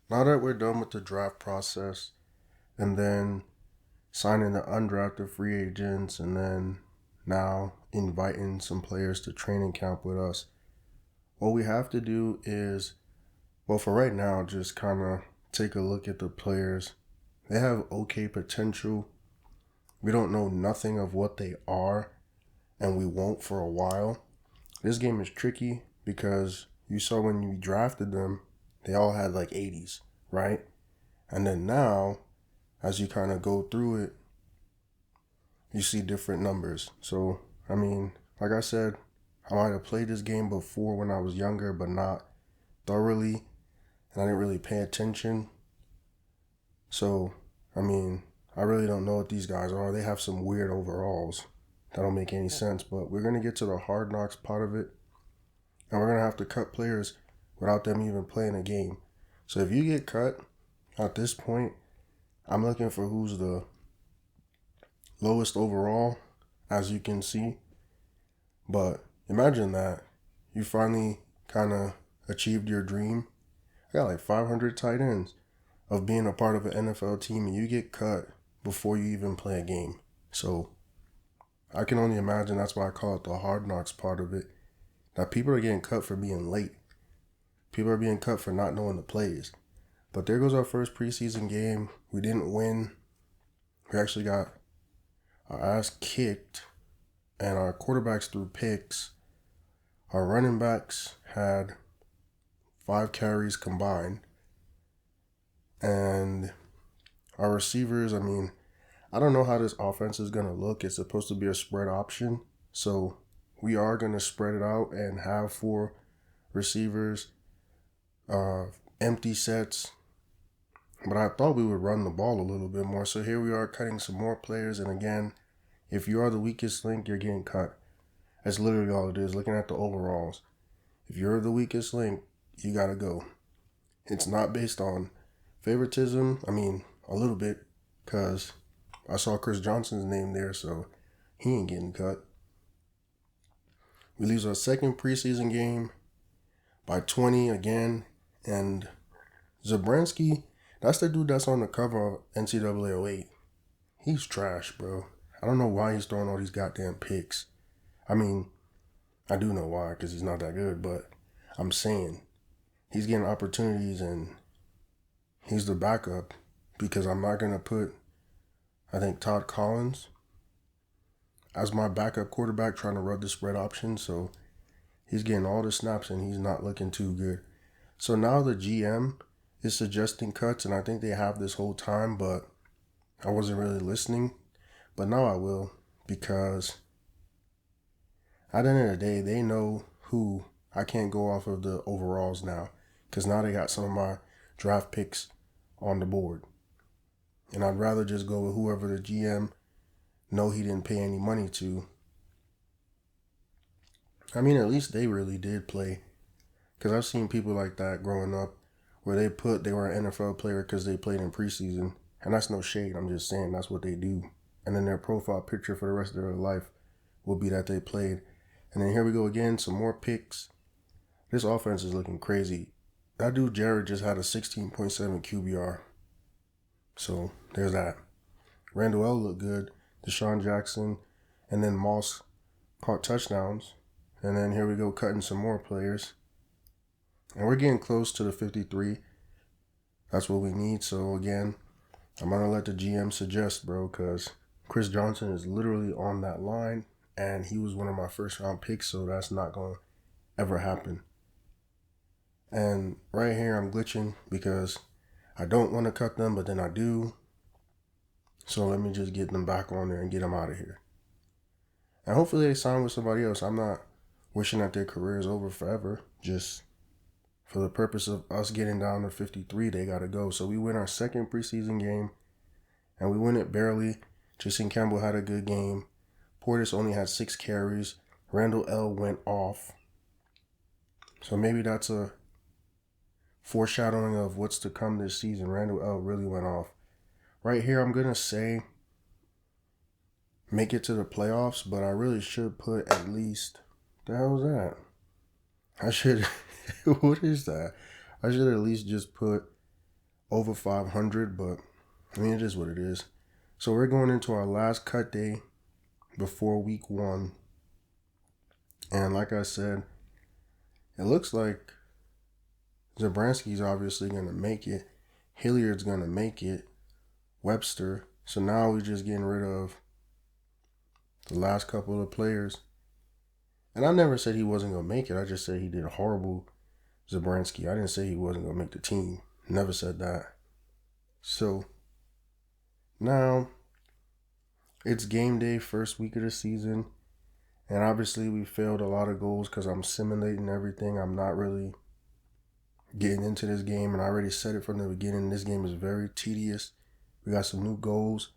Now that we're done with the draft process and then signing the undrafted free agents and then now inviting some players to training camp with us, what we have to do is, well, for right now, just kind of take a look at the players. They have okay potential. We don't know nothing of what they are, and we won't for a while. This game is tricky because you saw when you drafted them, they all had like 80s, right? And then now, as you kind of go through it, you see different numbers. So, I mean, like I said, I might have played this game before when I was younger, but not thoroughly, and I didn't really pay attention. So, I mean, I really don't know what these guys are. They have some weird overalls that don't make any sense, but we're going to get to the hard knocks part of it, and we're going to have to cut players without them even playing a game. So if you get cut at this point, I'm looking for who's the lowest overall, as you can see. But imagine that. You finally kind of achieved your dream. I got like 500 tight ends of being a part of an NFL team, and you get cut before you even play a game. So I can only imagine that's why I call it the hard knocks part of it. That people are getting cut for being late. People are being cut for not knowing the plays. But there goes our first preseason game. We didn't win. We actually got our ass kicked, and our quarterbacks threw picks. Our running backs had 5 carries combined. And our receivers, I mean, I don't know how this offense is going to look. It's supposed to be a spread option. So we are going to spread it out and have 4 receivers, empty sets. But I thought we would run the ball a little bit more. So here we are cutting some more players. And again, if you are the weakest link, you're getting cut. That's literally all it is, looking at the overalls. If you're the weakest link, you got to go. It's not based on favoritism. I mean, a little bit, because I saw Chris Johnson's name there, so he ain't getting cut. We lose our second preseason game by 20 again. And Zabransky, that's the dude that's on the cover of NCAA 08. He's trash, bro. I don't know why he's throwing all these goddamn picks. I mean, I do know why, because he's not that good, but I'm saying he's getting opportunities and he's the backup, because I'm not going to put, I think, Todd Collins as my backup quarterback trying to run the spread option. So he's getting all the snaps and he's not looking too good. So now the GM is suggesting cuts, and I think they have this whole time, but I wasn't really listening. But now I will, because at the end of the day, they know who. I can't go off of the overalls now, because now they got some of my draft picks on the board. And I'd rather just go with whoever the GM know he didn't pay any money to. I mean, at least they really did play. Because I've seen people like that growing up where they were an NFL player because they played in preseason. And that's no shade. I'm just saying that's what they do. And then their profile picture for the rest of their life will be that they played. And then here we go again, some more picks. This offense is looking crazy. That dude Jared just had a 16.7 QBR. So there's that. Randall L looked good. Deshaun Jackson. And then Moss caught touchdowns. And then here we go cutting some more players. And we're getting close to the 53. That's what we need. So again, I'm going to let the GM suggest, bro, because Chris Johnson is literally on that line. And he was one of my first round picks, so that's not going to ever happen. And right here I'm glitching because I don't want to cut them, but then I do. So let me just get them back on there and get them out of here. And hopefully they sign with somebody else. I'm not wishing that their career is over forever. Just for the purpose of us getting down to 53, they got to go. So we win our second preseason game, and we win it barely. Jason Campbell had a good game. Portis only had 6 carries. Randall L went off. So maybe that's a foreshadowing of what's to come this season. Randall L really went off. Right here, I'm going to say make it to the playoffs, but I really should put at least, the hell is that? I should, what is that? I should at least just put over 500, but I mean, it is what it is. So we're going into our last cut day before week 1. And like I said, it looks like Zabransky's obviously going to make it. Hilliard's going to make it. Webster. So now we're just getting rid of the last couple of players. And I never said he wasn't going to make it. I just said he did horrible, Zabransky. I didn't say he wasn't going to make the team. Never said that. So now it's game day, first week of the season. And obviously we failed a lot of goals because I'm simulating everything. I'm not really getting into this game. And I already said it from the beginning. This game is very tedious. We got some new goals.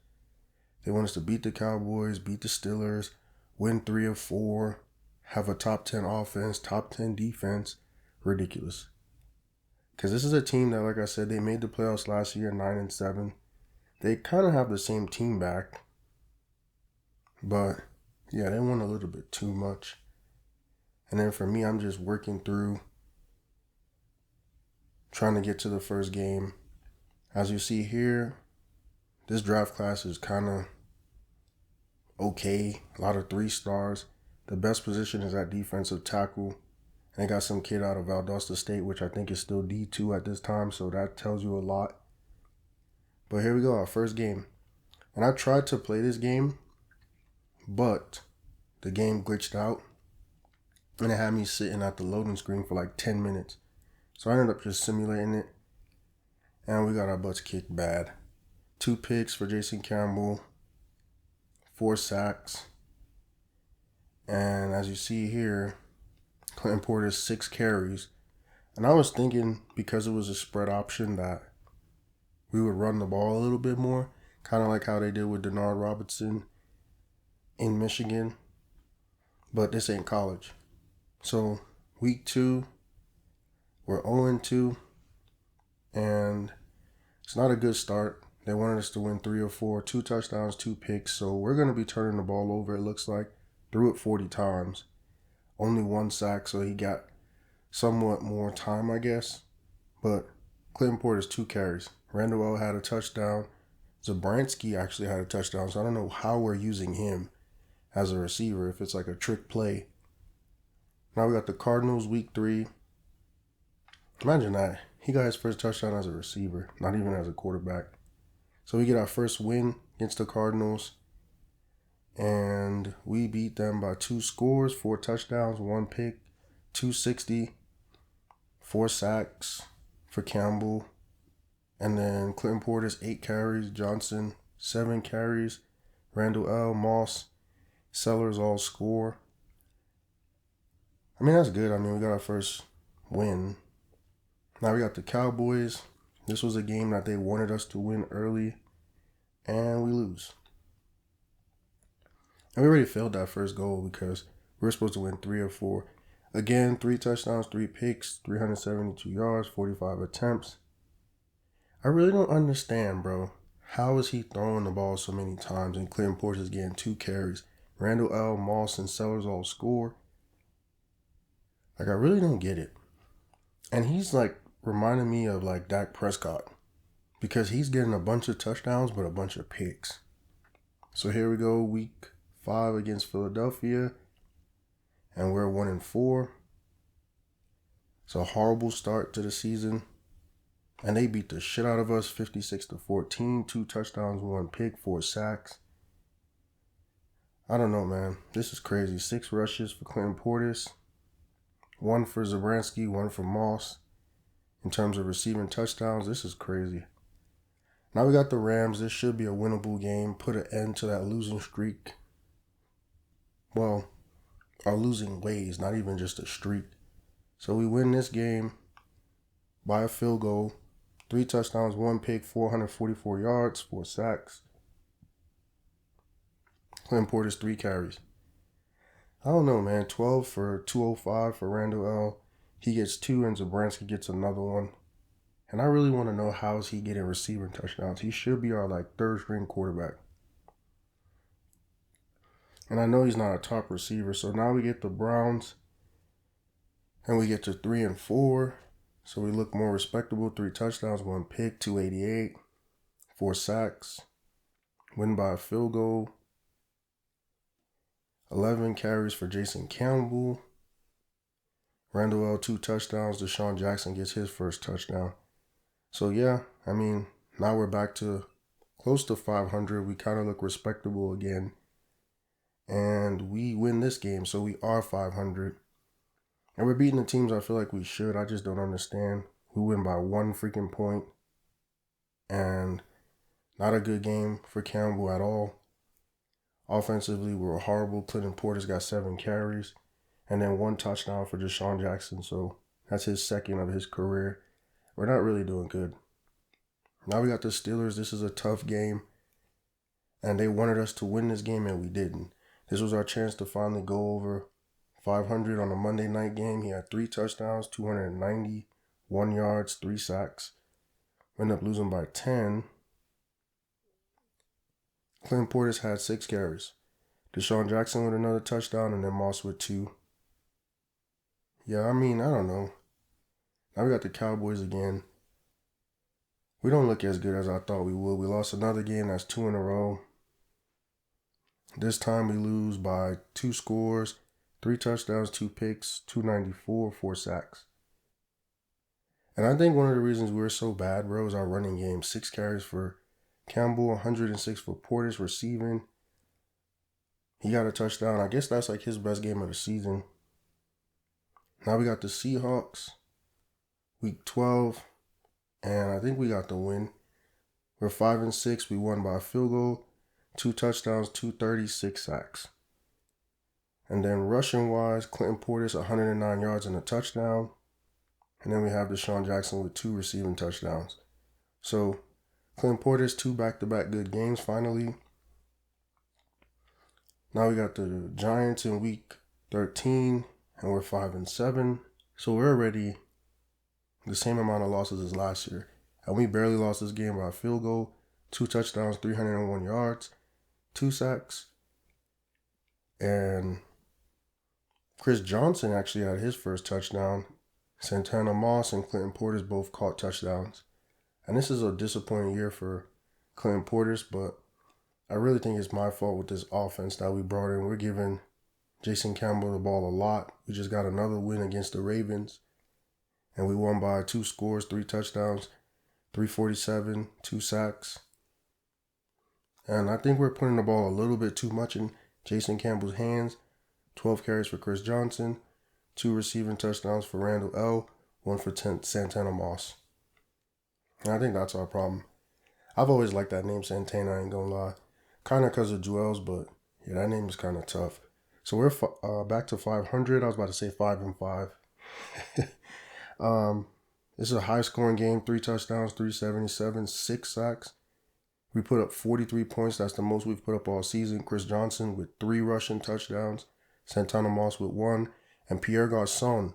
They want us to beat the Cowboys, beat the Steelers, win 3 of 4, have a top 10 offense, top 10 defense. Ridiculous. Because this is a team that, like I said, they made the playoffs last year, 9-7. They kind of have the same team back. But, yeah, they won a little bit too much. And then for me, I'm just working through trying to get to the first game. As you see here, this draft class is kind of okay. A lot of 3 stars. The best position is at defensive tackle. And they got some kid out of Valdosta State, which I think is still D2 at this time. So that tells you a lot. But here we go, our first game. And I tried to play this game, but the game glitched out. And it had me sitting at the loading screen for like 10 minutes. So I ended up just simulating it. And we got our butts kicked bad. 2 picks for Jason Campbell. 4 sacks. And as you see here, Clinton Portis 6 carries. And I was thinking, because it was a spread option, that we would run the ball a little bit more. Kind of like how they did with Denard Robinson in Michigan. But this ain't college. So week 2, we're 0-2. And it's not a good start. They wanted us to win 3 of 4, 2 touchdowns, 2 picks. So we're going to be turning the ball over, it looks like. Threw it 40 times. Only 1 sack, so he got somewhat more time, I guess. But Clinton Portis 2 carries. Randall L had a touchdown. Zabransky actually had a touchdown, so I don't know how we're using him as a receiver, if it's like a trick play. Now we got the Cardinals week 3. Imagine that. He got his first touchdown as a receiver, not even as a quarterback. So we get our first win against the Cardinals. And we beat them by 2 scores, 4 touchdowns, 1 pick, 260, 4 sacks for Campbell. And then Clinton Portis, 8 carries, Johnson, 7 carries, Randall L, Moss, Sellers all score. I mean, that's good. I mean, we got our first win. Now we got the Cowboys. This was a game that they wanted us to win early, and we lose. And we already failed that first goal because we were supposed to win 3 of 4. Again, 3 touchdowns, 3 picks, 372 yards, 45 attempts. I really don't understand, bro. How is he throwing the ball so many times and Clinton Portis is getting 2 carries? Randall L, Moss, and Sellers all score. Like, I really don't get it. And he's like reminding me of like Dak Prescott because he's getting a bunch of touchdowns but a bunch of picks. So here we go, week 5 against Philadelphia, and we're 1-4. It's a horrible start to the season, and they beat the shit out of us, 56-14, 2 touchdowns, 1 pick, 4 sacks. I don't know, man. This is crazy. 6 rushes for Clinton Portis, 1 for Zabransky, 1 for Moss. In terms of receiving touchdowns, this is crazy. Now we got the Rams. This should be a winnable game. Put an end to that losing streak. Well, our losing ways, not even just a streak. So we win this game by a field goal. 3 touchdowns, 1 pick, 444 yards, 4 sacks. Clinton Portis 3 carries. I don't know, man. 12 for 205 for Randall L. He gets 2 and Zabransky gets another one. And I really want to know how is he getting receiving touchdowns. He should be our like 3rd string quarterback. And I know he's not a top receiver. So now we get the Browns. And we get to 3-4. So we look more respectable. 3 touchdowns, 1 pick, 288, 4 sacks, win by a field goal, 11 carries for Jason Campbell. Randall L, 2 touchdowns. Deshaun Jackson gets his first touchdown. So yeah, I mean, now we're back to close to 500. We kind of look respectable again. And we win this game, so we are 500. And we're beating the teams I feel like we should. I just don't understand. We win by 1 freaking point. And not a good game for Campbell at all. Offensively, we were horrible. Clinton Portis got 7 carries. And then 1 touchdown for Deshaun Jackson. So that's his second of his career. We're not really doing good. Now we got the Steelers. This is a tough game. And they wanted us to win this game, and we didn't. This was our chance to finally go over 500 on a Monday night game. He had 3 touchdowns, 291 yards, 3 sacks. We ended up losing by 10. Clinton Portis had 6 carries. Deshaun Jackson with another touchdown, and then Moss with 2. Yeah, I mean, I don't know. Now we got the Cowboys again. We don't look as good as I thought we would. We lost another game. That's 2 in a row. This time we lose by 2 scores, 3 touchdowns, 2 picks, 294, 4 sacks. And I think one of the reasons we were so bad, bro, is our running game. 6 carries for Campbell, 106 for Portis receiving. He got a touchdown. I guess that's like his best game of the season. Now we got the Seahawks, week 12, and I think we got the win. We're 5-6. We won by a field goal, 2 touchdowns, 236 sacks. And then rushing-wise, Clinton Portis, 109 yards and a touchdown. And then we have Deshaun Jackson with 2 receiving touchdowns. So Clinton Portis, 2 back-to-back good games finally. Now we got the Giants in week 13, and we're 5-7. So we're already the same amount of losses as last year. And we barely lost this game by a field goal, 2 touchdowns, 301 yards, 2 sacks. And Chris Johnson actually had his first touchdown. Santana Moss and Clinton Portis both caught touchdowns. And this is a disappointing year for Clinton Portis, but I really think it's my fault with this offense that we brought in. We're giving Jason Campbell the ball a lot. We just got another win against the Ravens. And we won by 2 scores, 3 touchdowns, 347, 2 sacks. And I think we're putting the ball a little bit too much in Jason Campbell's hands. 12 carries for Chris Johnson, 2 receiving touchdowns for Randall L., 1 for Santana Moss. And I think that's our problem. I've always liked that name, Santana, I ain't gonna lie. Kind of because of Jewels, but yeah, that name is kind of tough. So we're back to 500. I was about to say 5-5. This is a high-scoring game, 3 touchdowns, 377, 6 sacks. We put up 43 points. That's the most we've put up all season. Chris Johnson with 3 rushing touchdowns, Santana Moss with 1, and Pierre Garçon,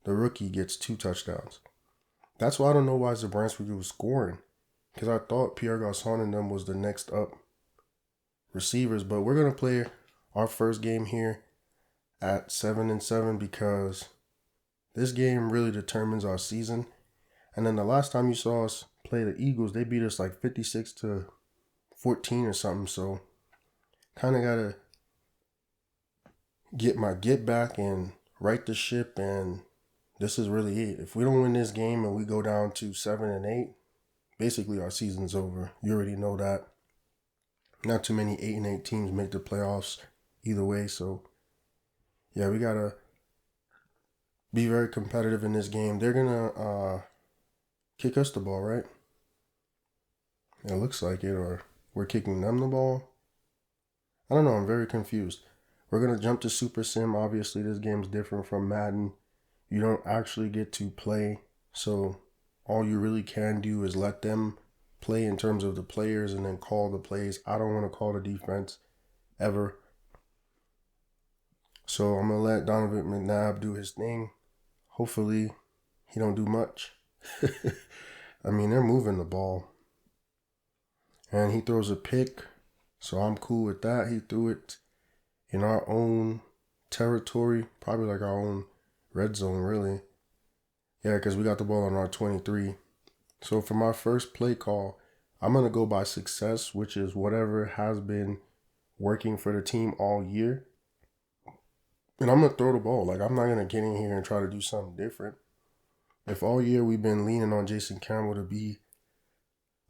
the rookie, gets 2 touchdowns. That's why I don't know why Zabransky was scoring, because I thought Pierre Garçon and them was the next up receivers. But we're going to play our first game here at 7-7 because this game really determines our season. And then the last time you saw us play the Eagles, they beat us like 56-14 or something. So kind of got to get my get back and right the ship. And this is really it. If we don't win this game and we go down to 7-8, basically our season's over. You already know that. Not too many 8-8 teams make the playoffs either way. So yeah, we got to be very competitive in this game. They're going to kick us the ball, right? It looks like it, or we're kicking them the ball. I don't know. I'm very confused. We're going to jump to Super Sim. Obviously, this game's different from Madden. You don't actually get to play. So all you really can do is let them play in terms of the players and then call the plays. I don't want to call the defense ever. So I'm going to let Donovan McNabb do his thing. Hopefully, he don't do much. I mean, they're moving the ball. And he throws a pick, so I'm cool with that. He threw it in our own territory, probably like our own red zone, really. Yeah, because we got the ball on our 23. So for my first play call, I'm going to go by success, which is whatever has been working for the team all year. And I'm going to throw the ball. Like, I'm not going to get in here and try to do something different. If all year we've been leaning on Jason Campbell to be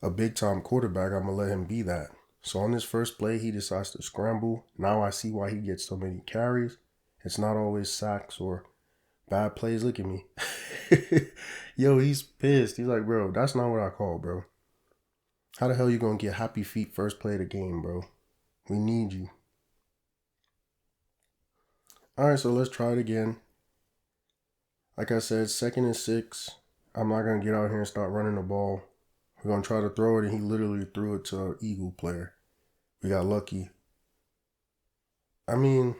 a big-time quarterback, I'm going to let him be that. So on this first play, he decides to scramble. Now I see why he gets so many carries. It's not always sacks or bad plays. Look at me. Yo, he's pissed. He's like, bro, that's not what I call, bro. How the hell you going to get happy feet first play of the game, bro? We need you. All right, so let's try it again. Like I said, 2nd and 6. I'm not going to get out here and start running the ball. We're going to try to throw it, and he literally threw it to an Eagle player. We got lucky. I mean,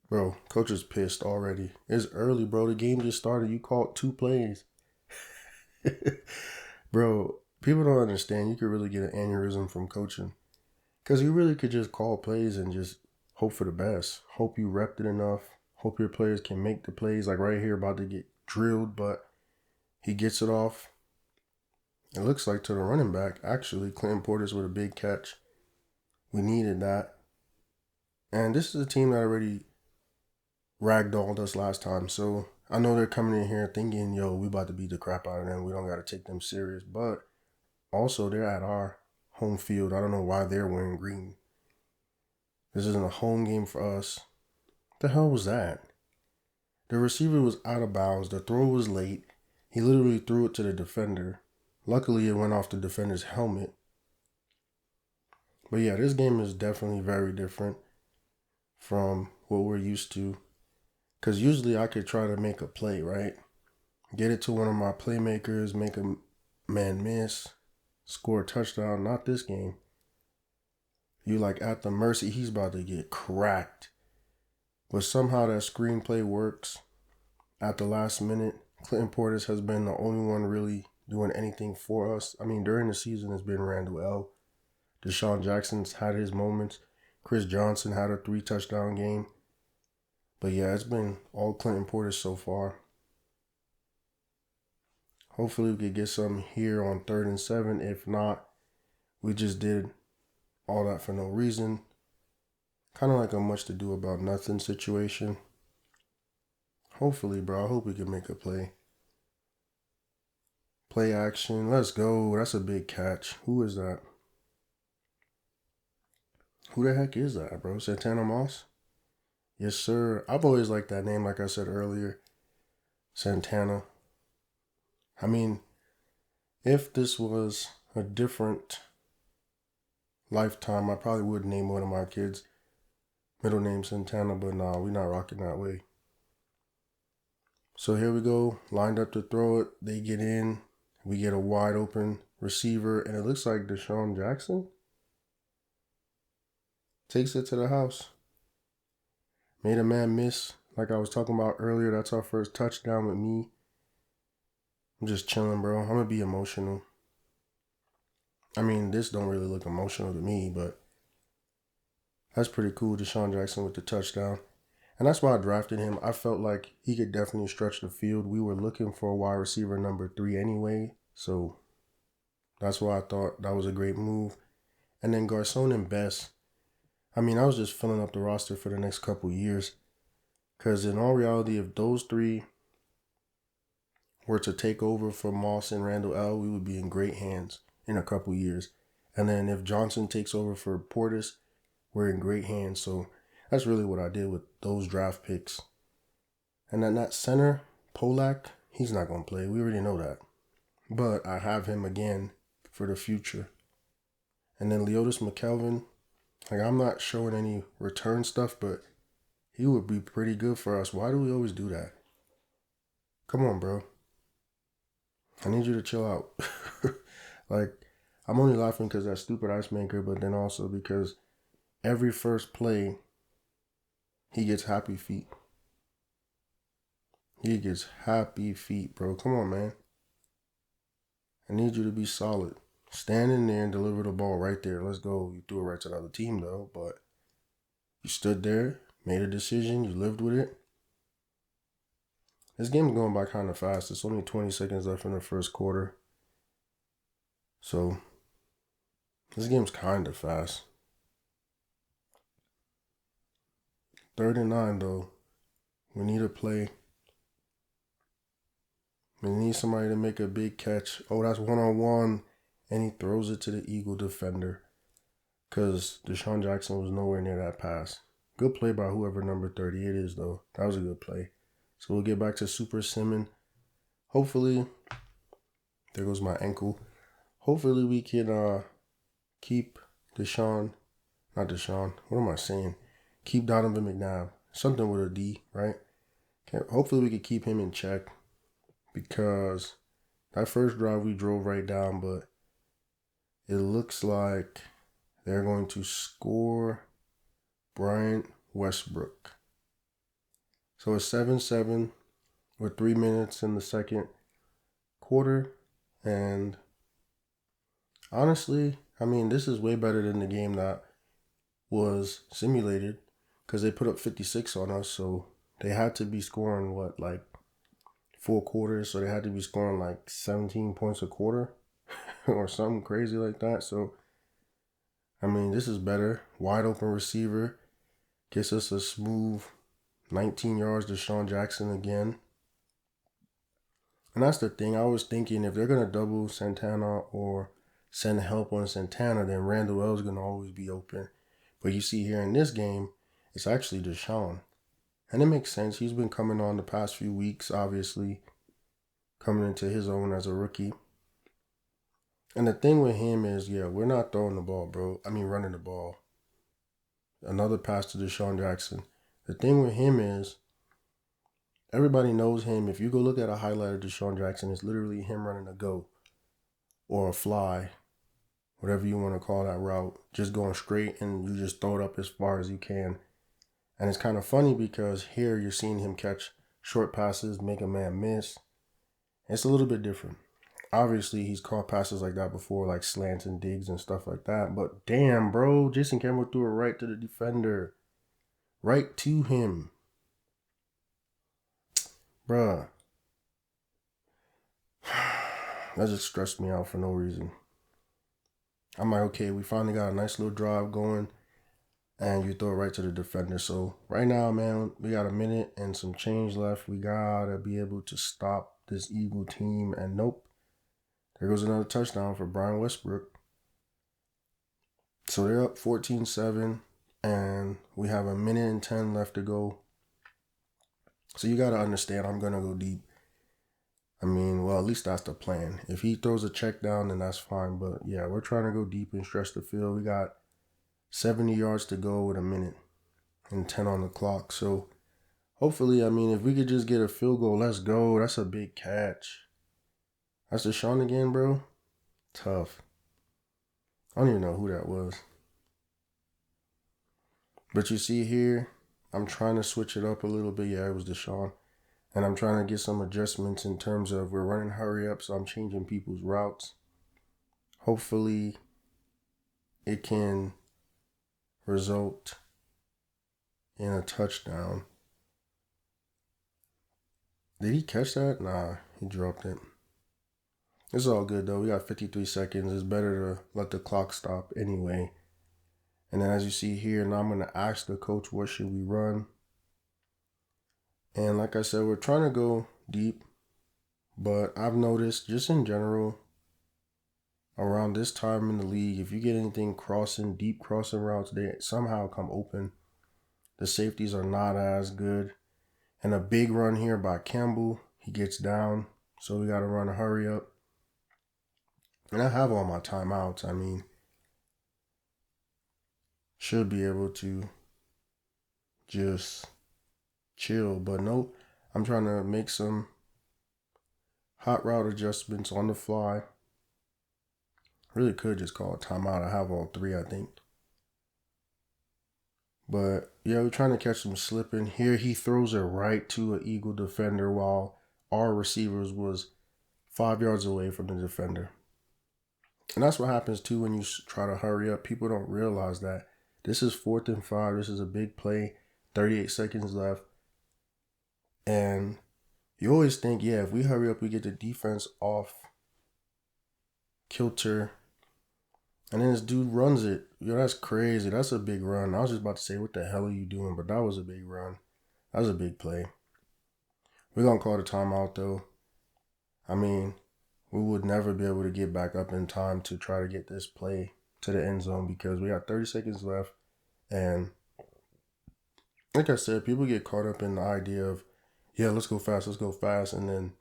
bro, coach is pissed already. It's early, bro. The game just started. You called 2 plays. Bro, people don't understand. You could really get an aneurysm from coaching. Because you really could just call plays and just hope for the best. Hope you repped it enough. Hope your players can make the plays. Like right here, about to get drilled, but he gets it off. It looks like to the running back, actually, Clinton Portis with a big catch. We needed that. And this is a team that already ragdolled us last time. So I know they're coming in here thinking, yo, we about to beat the crap out of them. We don't got to take them serious. But also, they're at our home field. I don't know why they're wearing green. This isn't a home game for us. What the hell was that? The receiver was out of bounds. The throw was late. He literally threw it to the defender. Luckily, it went off the defender's helmet. But yeah, this game is definitely very different from what we're used to. Because usually I could try to make a play, right? Get it to one of my playmakers, make a man miss, score a touchdown. Not this game. You like at the mercy. He's about to get cracked. But somehow that screenplay works at the last minute. Clinton Portis has been the only one really doing anything for us. I mean, during the season, it's been Randall L. Deshaun Jackson's had his moments. Chris Johnson had a 3-touchdown game. But yeah, it's been all Clinton Portis so far. Hopefully we could get something here on 3rd and 7. If not, we just did all that for no reason. Kind of like a much to do about nothing situation. Hopefully, bro. I hope we can make a play. Play action. Let's go. That's a big catch. Who is that? Who the heck is that, bro? Santana Moss? Yes, sir. I've always liked that name, like I said earlier. Santana. I mean, if this was a different lifetime, I probably would name one of my kids middle name Santana, but nah, we're not rocking that way. So here we go. Lined up to throw it. They get in. We get a wide open receiver, and it looks like Deshaun Jackson takes it to the house. Made a man miss. Like I was talking about earlier, that's our first touchdown with me. I'm just chilling, bro. I'm going to be emotional. I mean, this don't really look emotional to me, but that's pretty cool. Deshaun Jackson with the touchdown. And that's why I drafted him. I felt like he could definitely stretch the field. We were looking for a wide receiver number 3 anyway. So that's why I thought that was a great move. And then Garcon and Best. I mean, I was just filling up the roster for the next couple years. Because in all reality, if those 3 were to take over for Moss and Randall L., we would be in great hands in a couple years. And then if Johnson takes over for Portis, we're in great hands. So that's really what I did with those draft picks. And then that center, Polak, he's not going to play. We already know that. But I have him again for the future. And then Leotis McKelvin, like I'm not showing any return stuff, but he would be pretty good for us. Why do we always do that? Come on, bro. I need you to chill out. Like, I'm only laughing because that stupid ice maker, but then also because every first play, he gets happy feet. He gets happy feet, bro. Come on, man. I need you to be solid. Stand in there and deliver the ball right there. Let's go. You threw it right to the other team, though, but you stood there, made a decision, you lived with it. This game's going by kind of fast. It's only 20 seconds left in the first quarter. So, this game's kind of fast. 3rd and 9, though. We need a play. We need somebody to make a big catch. Oh, that's one-on-one. And he throws it to the Eagle defender. Because Deshaun Jackson was nowhere near that pass. Good play by whoever number 38 is, though. That was a good play. So we'll get back to Super Simmon. Hopefully, there goes my ankle. Hopefully we can keep Deshaun. Not Deshaun. What am I saying? Keep Donovan McNabb. Something with a D, right? Hopefully we can keep him in check. Because that first drive we drove right down, but it looks like they're going to score Bryant Westbrook. So it's 7-7 with 3 minutes in the second quarter. And honestly, I mean, this is way better than the game that was simulated because they put up 56 on us. So they had to be scoring, like 4 quarters. So they had to be scoring like 17 points a quarter or something crazy like that. So, I mean, this is better. Wide open receiver. Gets us a smooth 19 yards to Deshaun Jackson again. And that's the thing. I was thinking if they're going to double Santana or send help on Santana, then Randall L is going to always be open. But you see here in this game, it's actually Deshaun. And it makes sense. He's been coming on the past few weeks, obviously, coming into his own as a rookie. And the thing with him is, we're not throwing the ball, bro. I mean, running the ball. Another pass to Deshaun Jackson. The thing with him is, everybody knows him. If you go look at a highlight of Deshaun Jackson, it's literally him running a go or a fly, whatever you want to call that route, just going straight and you just throw it up as far as you can. And it's kind of funny because here you're seeing him catch short passes, make a man miss. It's a little bit different. Obviously, he's caught passes like that before, like slants and digs and stuff like that. But damn, bro, Jason Campbell threw it right to the defender. Right to him. Bruh. That just stressed me out for no reason. I'm like, okay, we finally got a nice little drive going. And you throw it right to the defender. So right now, man, we got a minute and some change left. We got to be able to stop this Eagle team. And nope. There goes another touchdown for Bryant Westbrook. So they're up 14-7. And we have a minute and 10 left to go. So you got to understand, I'm going to go deep. I mean, well, at least that's the plan. If he throws a check down, then that's fine. But yeah, we're trying to go deep and stretch the field. We got 70 yards to go with a minute and 10 on the clock. So hopefully, I mean, if we could just get a field goal, let's go. That's a big catch. That's Deshaun again, bro. Tough. I don't even know who that was. But you see here, I'm trying to switch it up a little bit. Yeah, it was Deshaun. And I'm trying to get some adjustments in terms of we're running hurry up, so I'm changing people's routes. Hopefully, it can result in a touchdown. Did he catch that? Nah, he dropped it. It's all good, though. We got 53 seconds. It's better to let the clock stop anyway. And then as you see here, now I'm going to ask the coach, what should we run? And like I said, we're trying to go deep. But I've noticed, just in general, around this time in the league, if you get anything deep crossing routes, they somehow come open. The safeties are not as good. And a big run here by Campbell. He gets down. So we got to run a hurry up. And I have all my timeouts. I mean, should be able to just chill. But nope, I'm trying to make some hot route adjustments on the fly. Really could just call a timeout. I have all 3, I think. But yeah, we're trying to catch him slipping. Here he throws it right to an Eagle defender while our receivers was 5 yards away from the defender. And that's what happens too when you try to hurry up. People don't realize that this is 4th and 5. This is a big play. 38 seconds left. And You always think, yeah, if we hurry up, we get the defense off kilter, and then this dude runs it. Yo, that's crazy. That's a big run. I was just about to say, what the hell are you doing? But that was a big run. That was a big play. We're going to call the timeout, though. I mean, we would never be able to get back up in time to try to get this play to the end zone because we got 30 seconds left. And like I said, people get caught up in the idea of, yeah, let's go fast. And then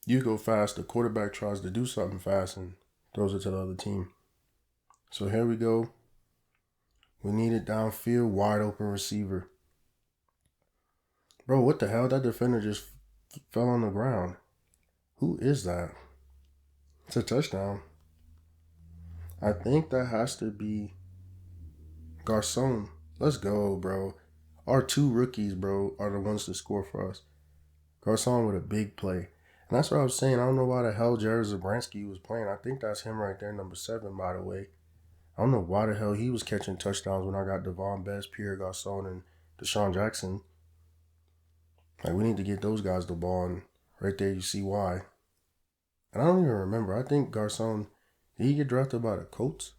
you go fast, the quarterback tries to do something fast and throws it to the other team. So here we go. We need it downfield, wide open receiver. Bro, what the hell? That defender just fell on the ground. Who is that? It's a touchdown. I think that has to be Garcon. Let's go, bro. Our two rookies, bro, are the ones to score for us. Garcon with a big play. And that's what I was saying. I don't know why the hell Jared Zabransky was playing. I think that's him right there, number 7, by the way. I don't know why the hell he was catching touchdowns when I got Devon Best, Pierre Garcon, and Deshaun Jackson. Like, we need to get those guys the ball, and right there you see why. And I don't even remember. I think Garcon, did he get drafted by the Colts?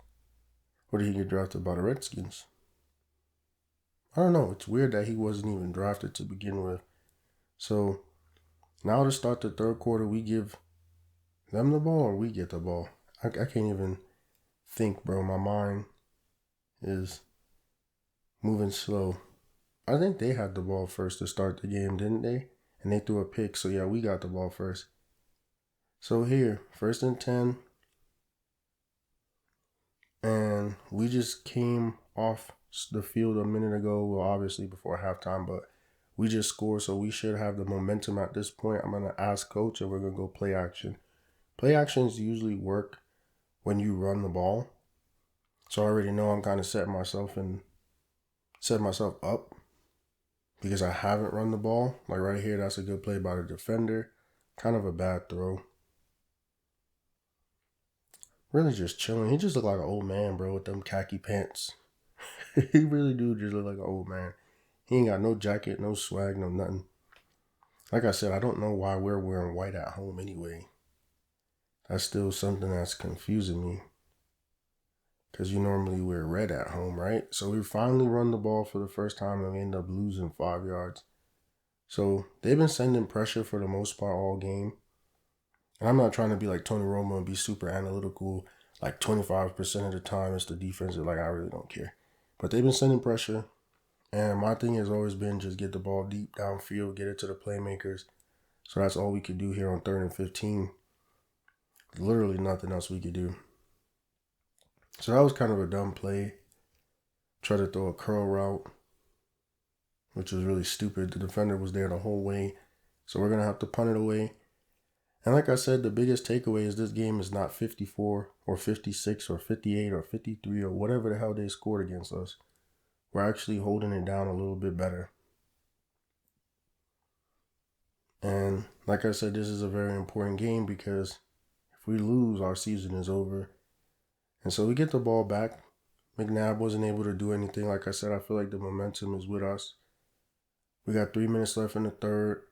Or did he get drafted by the Redskins? I don't know. It's weird that he wasn't even drafted to begin with. So, now to start the third quarter, we give them the ball or we get the ball? I can't even think, bro. My mind is moving slow. I think they had the ball first to start the game, didn't they? And they threw a pick, so yeah, we got the ball first. So here, 1st and 10. And we just came off the field a minute ago, well, obviously before halftime, but we just scored, so we should have the momentum at this point. I'm going to ask coach, and we're going to go play action. Play actions usually work when you run the ball. So I already know I'm kind of setting myself up because I haven't run the ball. Like right here, that's a good play by the defender. Kind of a bad throw. Really just chilling. He just looked like an old man, bro, with them khaki pants. He really do just look like an old man. He ain't got no jacket, no swag, no nothing. Like I said, I don't know why we're wearing white at home anyway. That's still something that's confusing me. Because you normally wear red at home, right? So we finally run the ball for the first time and we end up losing 5 yards. So they've been sending pressure for the most part all game. And I'm not trying to be like Tony Romo and be super analytical. Like 25% of the time it's the defensive. Like I really don't care. But they've been sending pressure. And my thing has always been just get the ball deep downfield, get it to the playmakers. So that's all we could do here on 3rd and 15. Literally nothing else we could do. So that was kind of a dumb play. Tried to throw a curl route, which was really stupid. The defender was there the whole way. So we're going to have to punt it away. And like I said, the biggest takeaway is this game is not 54 or 56 or 58 or 53 or whatever the hell they scored against us. We're actually holding it down a little bit better. And like I said, this is a very important game because if we lose, our season is over. And so we get the ball back. McNabb wasn't able to do anything. Like I said, I feel like the momentum is with us. We got 3 minutes left in the third.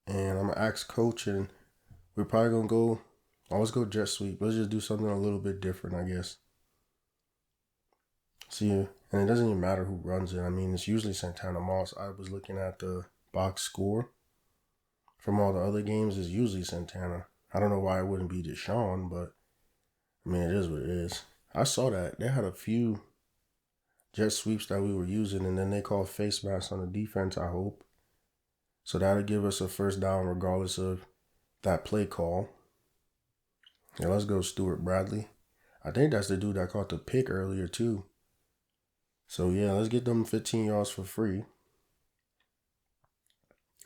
And I'm going to ask coach, and we're probably going to let's go jet sweep. Let's just do something a little bit different, I guess. See, and it doesn't even matter who runs it. I mean, it's usually Santana Moss. I was looking at the box score from all the other games. It's usually Santana. I don't know why it wouldn't be Deshaun, but I mean, it is what it is. I saw that. They had a few jet sweeps that we were using, and then they called face masks on the defense, I hope. So that'll give us a first down regardless of that play call. Yeah, let's go Stuart Bradley. I think that's the dude that caught the pick earlier, too. So, yeah, let's get them 15 yards for free.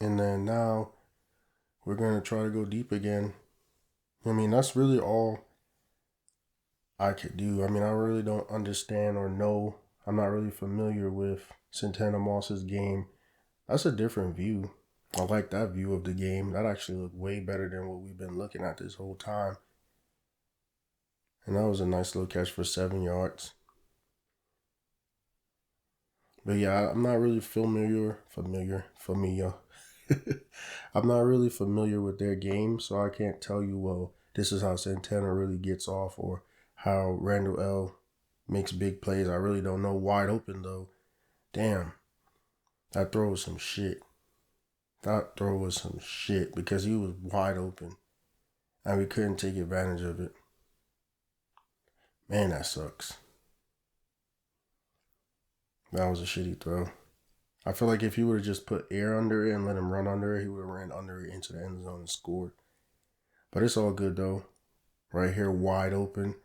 And then now we're going to try to go deep again. I mean, that's really all I could do. I mean, I really don't understand or know. I'm not really familiar with Santana Moss's game. That's a different view. I like that view of the game. That actually looked way better than what we've been looking at this whole time. And that was a nice little catch for 7 yards. But yeah, I'm not really familiar I'm not really familiar with their game, so I can't tell you, well, this is how Santana really gets off or how Randall L makes big plays. I really don't know. Wide open, though. Damn. That throw was some shit. That throw was some shit because he was wide open and we couldn't take advantage of it. Man, that sucks. That was a shitty throw. I feel like if he would have just put air under it and let him run under it, he would have ran under it into the end zone and scored. But it's all good, though. Right here, wide open.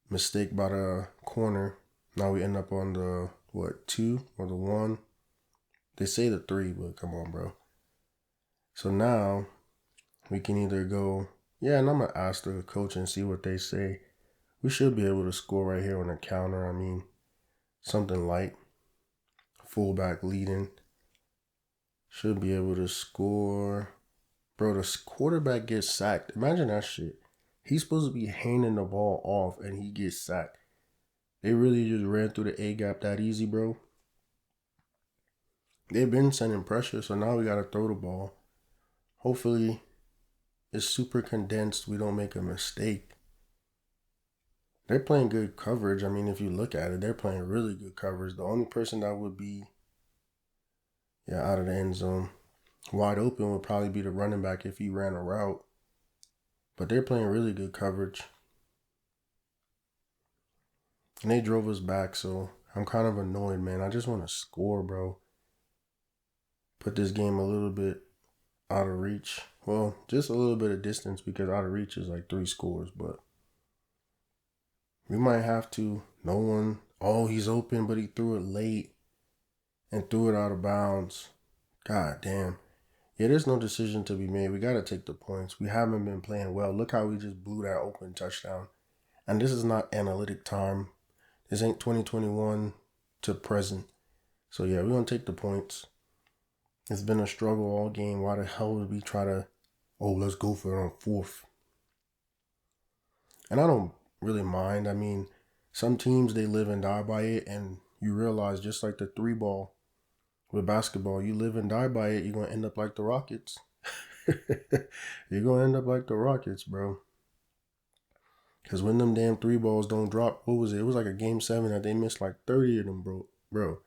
Mistake by the corner. Now we end up on the, 2 or the 1? They say the 3, but come on, bro. So now we can either go, and I'm going to ask the coach and see what they say. We should be able to score right here on the counter. I mean, something light. Fullback leading. Should be able to score. Bro, the quarterback gets sacked. Imagine that shit. He's supposed to be handing the ball off and he gets sacked. They really just ran through the A-gap that easy, bro. They've been sending pressure, so now we got to throw the ball. Hopefully, it's super condensed. We don't make a mistake. They're playing good coverage. I mean, if you look at it, they're playing really good coverage. The only person that would be out of the end zone wide open would probably be the running back if he ran a route. But they're playing really good coverage. And they drove us back, so I'm kind of annoyed, man. I just want to score, bro. Put this game a little bit out of reach. Well, just a little bit of distance because out of reach is like 3 scores, but we might have to. No one. Oh, he's open, but he threw it late and threw it out of bounds. God damn. Yeah, there's no decision to be made. We got to take the points. We haven't been playing well. Look how we just blew that open touchdown. And this is not analytic time. This ain't 2021 to present. So, yeah, we're going to take the points. It's been a struggle all game. Why the hell would we try to, let's go for it on 4th? And I don't really mind. I mean, some teams, they live and die by it. And you realize just like the 3-ball with basketball, you live and die by it, you're going to end up like the Rockets. You're going to end up like the Rockets, bro. Because when them damn 3 balls don't drop, what was it? It was like a game 7 that they missed like 30 of them, bro.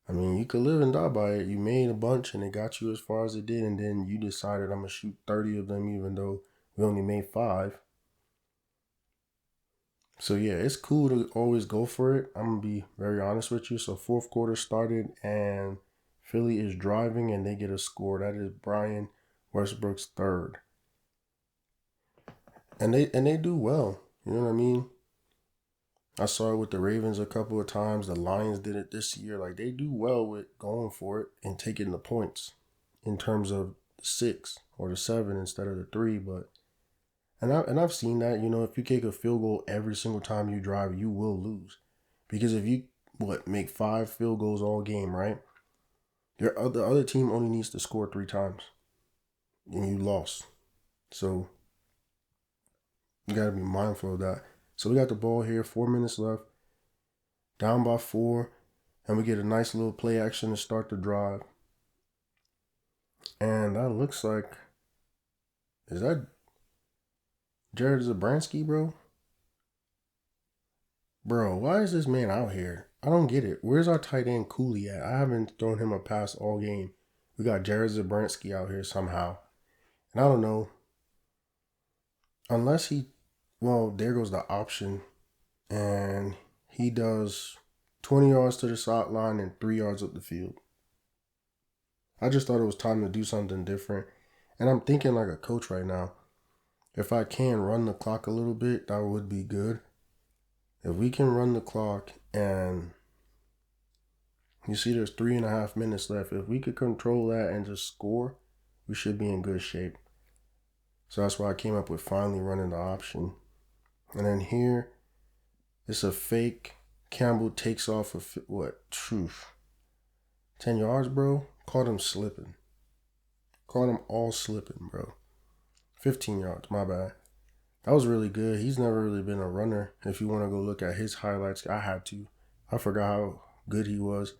I mean, you could live and die by it. You made a bunch and it got you as far as it did, and then you decided I'm going to shoot 30 of them even though we only made 5. So, yeah, it's cool to always go for it. I'm going to be very honest with you. So, 4th quarter started and Philly is driving and they get a score. That is Brian Westbrook's 3rd. And they do well. You know what I mean? I saw it with the Ravens a couple of times. The Lions did it this year. Like, they do well with going for it and taking the points in terms of the 6 or the 7 instead of the 3. But I've seen that, if you kick a field goal every single time you drive, you will lose. Because if you make 5 field goals all game, right? The other team only needs to score 3 times. And you lost. So you gotta be mindful of that. So we got the ball here, 4 minutes left, down by 4, and we get a nice little play action to start the drive. And that looks like, is that Jared Zabransky, bro? Bro, why is this man out here? I don't get it. Where's our tight end Cooley at? I haven't thrown him a pass all game. We got Jared Zabransky out here somehow. And I don't know. Unless there goes the option. And he does 20 yards to the sideline and 3 yards up the field. I just thought it was time to do something different. And I'm thinking like a coach right now. If I can run the clock a little bit, that would be good. If we can run the clock and you see there's 3.5 minutes left. If we could control that and just score, we should be in good shape. So that's why I came up with finally running the option. And then here, it's a fake. Campbell takes off 10 yards, bro? Caught him slipping. Caught him all slipping, bro. 15 yards, my bad. That was really good. He's never really been a runner. If you want to go look at his highlights, I had to. I forgot how good he was.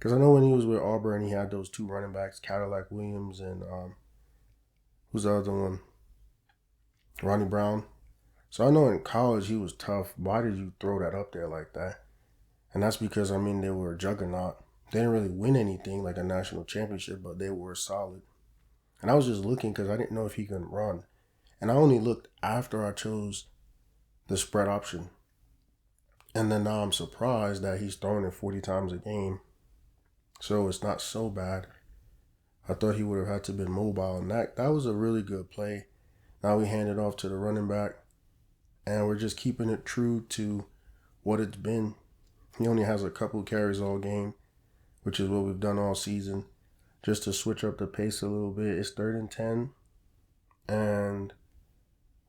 Because I know when he was with Auburn, he had those two running backs, Cadillac Williams and who's the other one? Ronnie Brown. So I know in college he was tough. Why did you throw that up there like that? And that's because, I mean, they were a juggernaut. They didn't really win anything like a national championship, but they were solid. And I was just looking because I didn't know if he could run. And I only looked after I chose the spread option. And then now I'm surprised that he's throwing it 40 times a game. So it's not so bad. I thought he would have had to been mobile. And that was a really good play. Now we hand it off to the running back. And we're just keeping it true to what it's been. He only has a couple carries all game, which is what we've done all season. Just to switch up the pace a little bit. It's 3rd and 10. And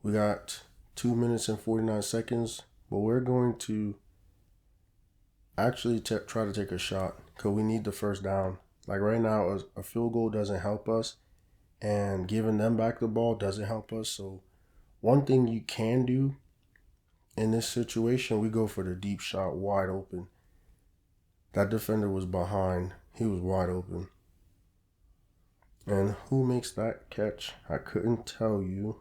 we got 2 minutes and 49 seconds. But we're going to actually try to take a shot because we need the first down. Like right now, a field goal doesn't help us. And giving them back the ball doesn't help us. So one thing you can do in this situation, we go for the deep shot wide open. That defender was behind. He was wide open. And who makes that catch? I couldn't tell you.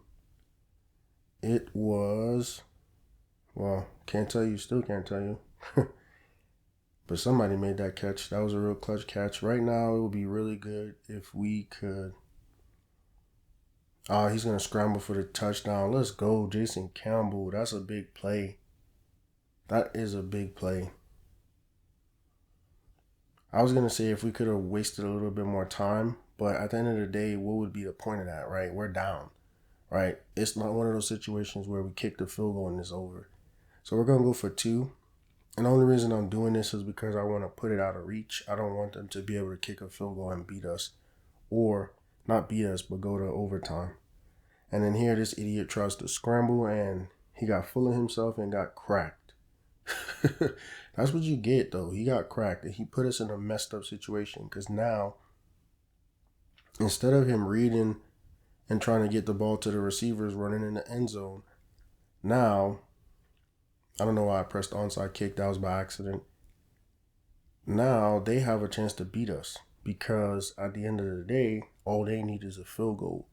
It was, well, can't tell you, still can't tell you. But somebody made that catch. That was a real clutch catch. Right now, it would be really good if we could. He's going to scramble for the touchdown. Let's go, Jason Campbell. That's a big play. That is a big play. I was going to say if we could have wasted a little bit more time, but at the end of the day, what would be the point of that, right? We're down, right? It's not one of those situations where we kick the field goal and it's over. So we're going to go for 2. And the only reason I'm doing this is because I want to put it out of reach. I don't want them to be able to kick a field goal and beat us. Or not beat us, but go to overtime. And then here, this idiot tries to scramble, and he got full of himself and got cracked. That's what you get, though. He got cracked, and he put us in a messed up situation. Because now, instead of him reading and trying to get the ball to the receivers running in the end zone, now, I don't know why I pressed onside kick. That was by accident. Now, they have a chance to beat us. Because at the end of the day, all they need is a field goal.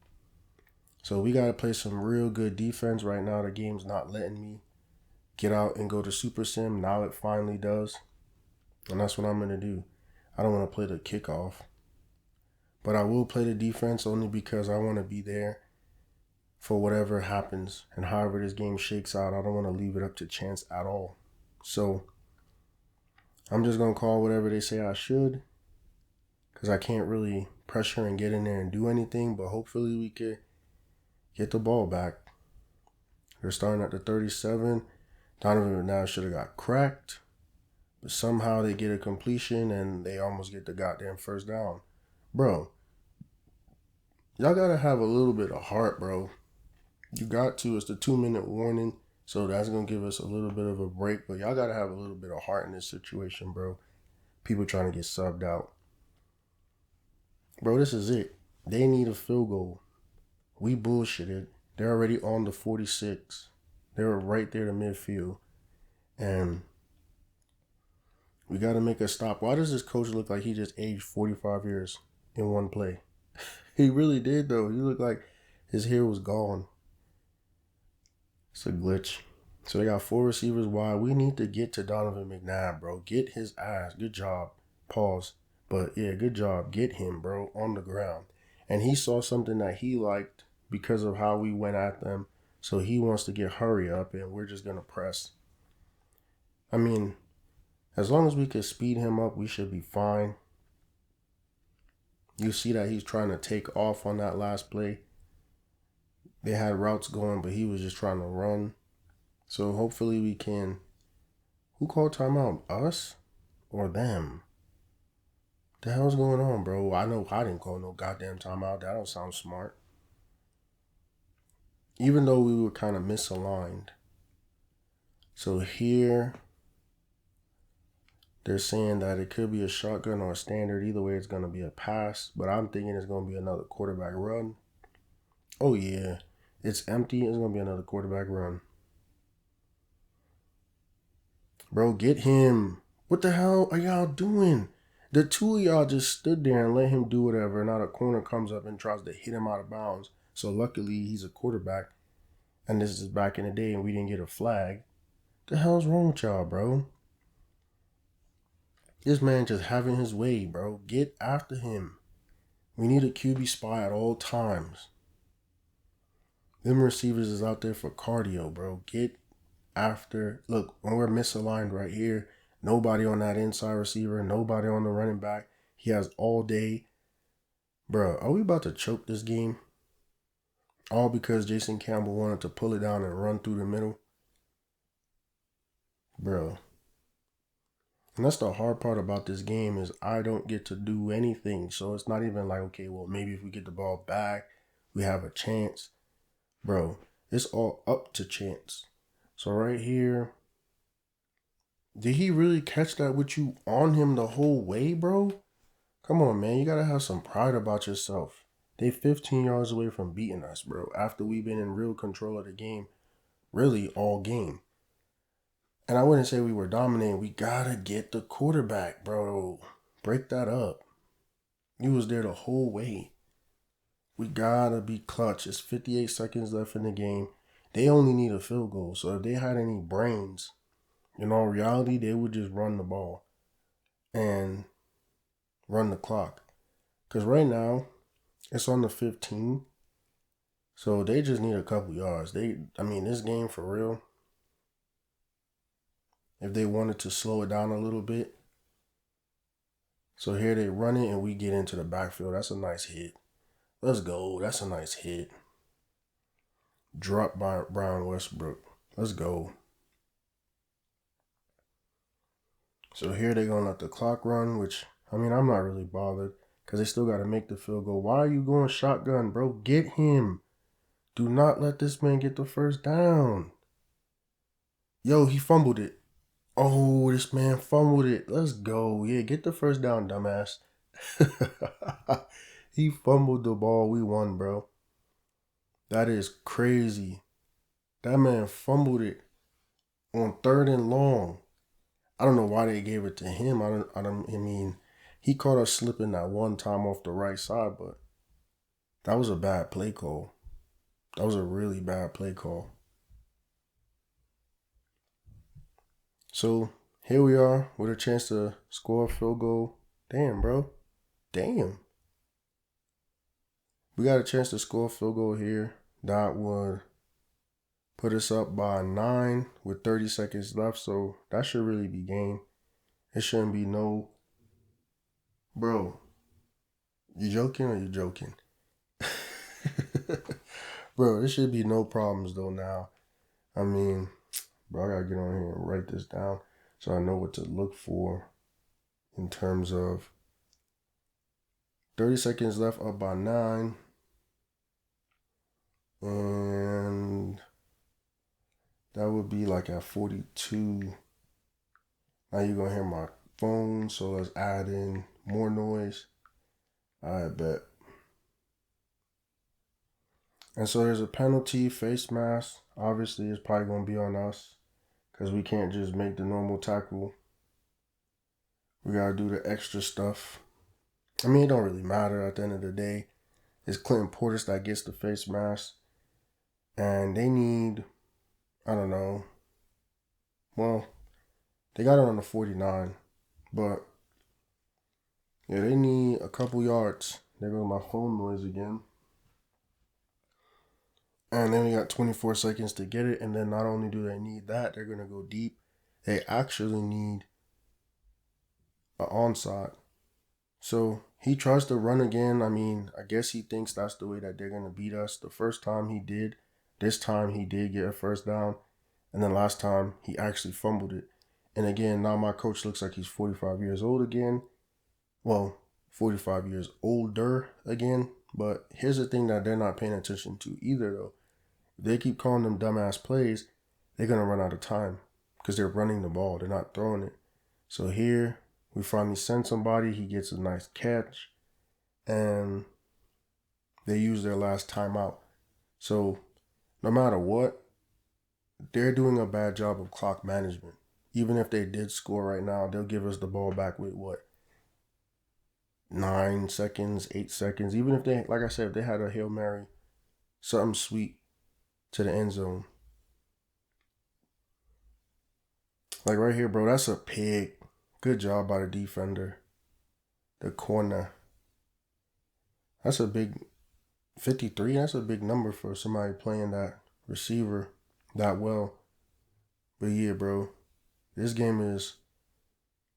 So we got to play some real good defense. Right now, the game's not letting me get out and go to Super Sim. Now it finally does. And that's what I'm going to do. I don't want to play the kickoff. But I will play the defense only because I want to be there for whatever happens. And however this game shakes out, I don't want to leave it up to chance at all. So I'm just going to call whatever they say I should. Because I can't really pressure and get in there and do anything. But hopefully we could get the ball back. They're starting at the 37. Donovan McNabb should have got cracked. But somehow they get a completion and they almost get the goddamn first down. Bro, y'all got to have a little bit of heart, bro. You got to. It's the 2-minute warning. So that's going to give us a little bit of a break. But y'all got to have a little bit of heart in this situation, bro. People trying to get subbed out. Bro, this is it. They need a field goal. We bullshitted. They're already on the 46. They were right there to midfield. And we got to make a stop. Why does this coach look like he just aged 45 years in one play? He really did, though. He looked like his hair was gone. It's a glitch. So they got 4 receivers wide. We need to get to Donovan McNabb, bro. Get his ass. Good job. Pause. But, yeah, good job. Get him, bro, on the ground. And he saw something that he liked because of how we went at them. So he wants to get hurry up, and we're just going to press. I mean, as long as we can speed him up, we should be fine. You see that he's trying to take off on that last play. They had routes going, but he was just trying to run. So hopefully we can. Who called timeout? Us or them? The hell's going on, bro? I know I didn't call no goddamn timeout. That don't sound smart. Even though we were kind of misaligned. So here, they're saying that it could be a shotgun or a standard. Either way, it's going to be a pass. But I'm thinking it's going to be another quarterback run. Oh, yeah. It's empty. It's going to be another quarterback run. Bro, get him. What the hell are y'all doing? The two of y'all just stood there and let him do whatever. Now the corner comes up and tries to hit him out of bounds. So luckily he's a quarterback. And this is back in the day and we didn't get a flag. The hell's wrong with y'all, bro? This man just having his way, bro. Get after him. We need a QB spy at all times. Them receivers is out there for cardio, bro. Get after. Look, when we're misaligned right here, nobody on that inside receiver, nobody on the running back. He has all day. Bro, are we about to choke this game? All because Jason Campbell wanted to pull it down and run through the middle? Bro. And that's the hard part about this game is I don't get to do anything. So it's not even like, okay, well, maybe if we get the ball back, we have a chance. Bro, it's all up to chance. So right here, did he really catch that with you on him the whole way, bro? Come on, man. You got to have some pride about yourself. They 15 yards away from beating us, bro, after we've been in real control of the game, really all game. And I wouldn't say we were dominating. We got to get the quarterback, bro. Break that up. He was there the whole way. We got to be clutch. It's 58 seconds left in the game. They only need a field goal. So if they had any brains, in all reality, they would just run the ball and run the clock. Because right now, it's on the 15. So they just need a couple yards. This game for real, if they wanted to slow it down a little bit. So here they run it and we get into the backfield. That's a nice hit. Let's go. That's a nice hit. Drop by Brian Westbrook. Let's go. So here they're going to let the clock run, which, I'm not really bothered because they still got to make the field goal. Why are you going shotgun, bro? Get him. Do not let this man get the first down. Yo, he fumbled it. Oh, this man fumbled it. Let's go. Yeah, get the first down, dumbass. He fumbled the ball. We won, bro. That is crazy. That man fumbled it on 3rd and long. I don't know why they gave it to him. He caught us slipping that one time off the right side, but that was a bad play call. That was a really bad play call. So here we are with a chance to score a field goal. Damn, bro. Damn. We got a chance to score a field goal here. That would put us up by 9 with 30 seconds left. So that should really be game. It shouldn't be no... Bro, you joking or you joking? Bro, there should be no problems though now. Bro, I gotta get on here and write this down so I know what to look for in terms of 30 seconds left, up by 9. And that would be like at 42. Now you're gonna hear my phone, so let's add in more noise. I bet. And so there's a penalty, face mask. Obviously, it's probably gonna be on us because we can't just make the normal tackle. We gotta do the extra stuff. It don't really matter at the end of the day. It's Clinton Portis that gets the face mask. And they need, I don't know. Well, they got it on the 49. But, yeah, they need a couple yards. There goes my phone noise again. And then we got 24 seconds to get it. And then not only do they need that, they're going to go deep. They actually need an onside. So he tries to run again. I guess he thinks that's the way that they're going to beat us. The first time he did. This time he did get a first down. And then last time he actually fumbled it. And again, now my coach looks like he's 45 years old again. Well, 45 years older again. But here's the thing that they're not paying attention to either, though. If they keep calling them dumbass plays, they're going to run out of time because they're running the ball. They're not throwing it. So here, we finally send somebody. He gets a nice catch. And they use their last timeout. So no matter what, they're doing a bad job of clock management. Even if they did score right now, they'll give us the ball back with what? 9 seconds, 8 seconds. Even if they, like I said, if they had a Hail Mary, something sweet to the end zone. Like right here, bro, that's a pig. Good job by the defender. The corner. That's a big 53. That's a big number for somebody playing that receiver that well. But yeah, bro, this game is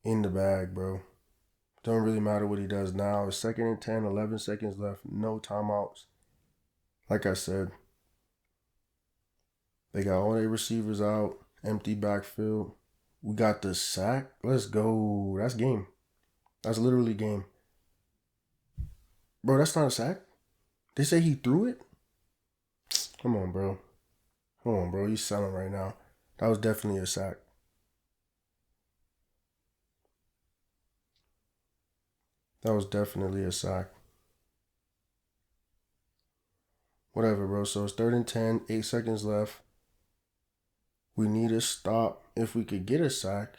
in the bag, bro. Don't really matter what he does now. It's 2nd and 10, 11 seconds left, no timeouts. Like I said, they got all their receivers out, empty backfield. We got the sack. Let's go. That's game. That's literally game. Bro, that's not a sack. They say he threw it? Come on, bro. Come on, bro. He's selling right now. That was definitely a sack. That was definitely a sack. Whatever, bro. So it's 3rd and 10, 8 seconds left. We need a stop if we could get a sack.